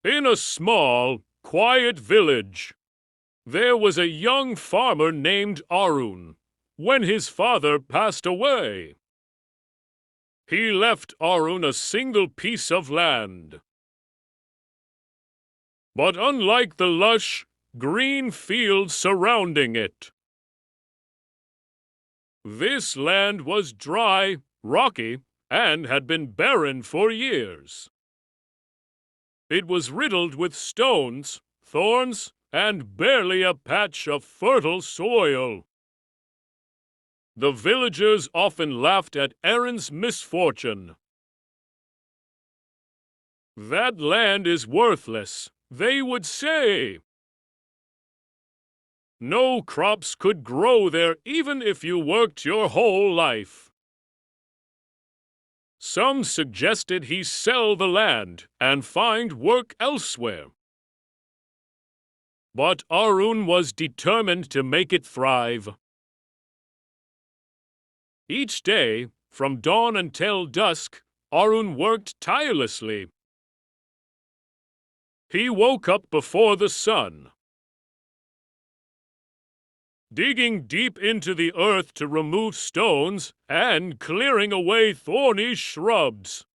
In a small, quiet village, there was a young farmer named Arun. When his father passed away, he left Arun a single piece of land. But unlike the lush, green fields surrounding it, this land was dry, rocky, and had been barren for years. It was riddled with stones, thorns, and barely a patch of fertile soil. The villagers often laughed at Arun's misfortune. "That land is worthless," they would say. "No crops could grow there even if you worked your whole life." Some suggested he sell the land and find work elsewhere. But Arun was determined to make it thrive. Each day, from dawn until dusk, Arun worked tirelessly. He woke up before the sun, digging deep into the earth to remove stones and clearing away thorny shrubs.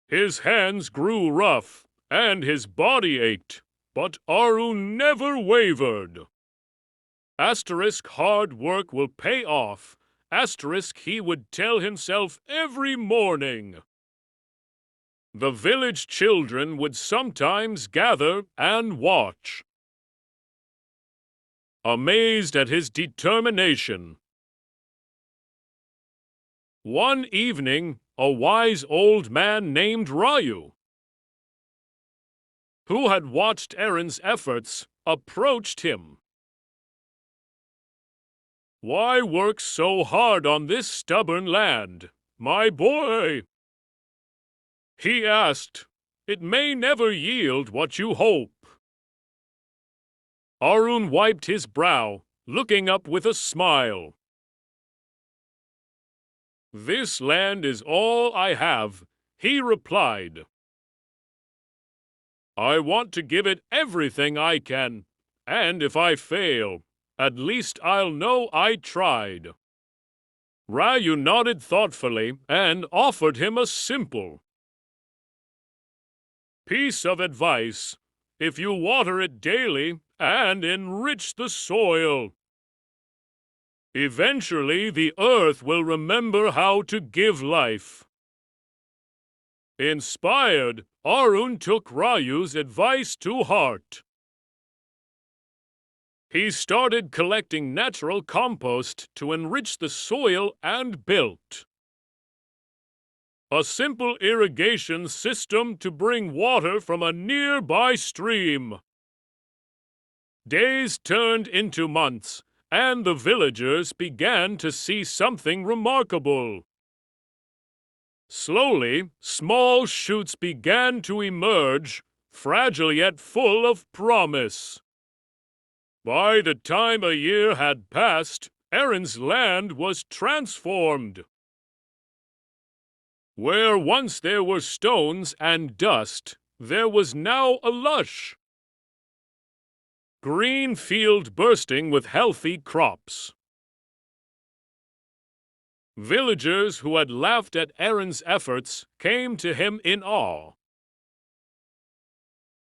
His hands grew rough and his body ached, but Arun never wavered. Hard work will pay off. He would tell himself every morning. The village children would sometimes gather and watch, amazed at his determination. One evening, a wise old man named Ryu, who had watched Arun's efforts, approached him. "Why work so hard on this stubborn land, my boy?" he asked. "It may never yield what you hope." Arun wiped his brow, looking up with a smile. "This land is all I have," he replied. "I want to give it everything I can, and if I fail, at least I'll know I tried." Ryu nodded thoughtfully and offered him a simple piece of advice: if you water it daily and enrich the soil, eventually the earth will remember how to give life. Inspired, Arun took Ryu's advice to heart. He started collecting natural compost to enrich the soil and built a simple irrigation system to bring water from a nearby stream. Days turned into months, and the villagers began to see something remarkable. Slowly, small shoots began to emerge, fragile yet full of promise. By the time a year had passed, Arun's land was transformed. Where once there were stones and dust, there was now a lush green field bursting with healthy crops. Villagers who had laughed at Arun's efforts came to him in awe,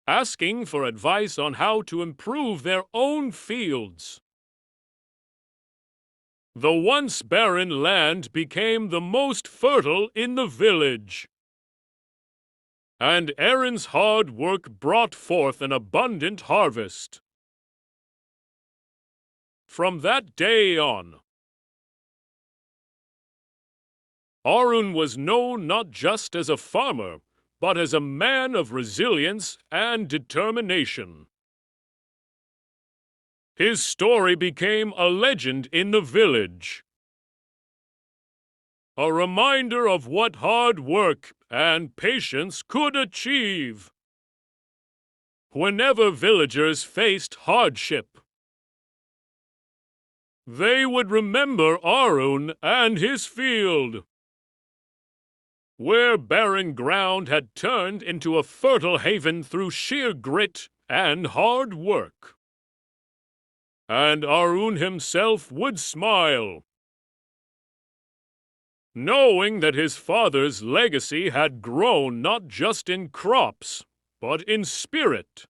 asking for advice on how to improve their own fields. The once barren land became the most fertile in the village, and Arun's hard work brought forth an abundant harvest. From that day on, Arun was known not just as a farmer, but as a man of resilience and determination. His story became a legend in the village, a reminder of what hard work and patience could achieve. Whenever villagers faced hardship, they would remember Arun and his field. where barren ground had turned into a fertile haven through sheer grit and hard work. And Arun himself would smile, knowing that his father's legacy had grown not just in crops, but in spirit.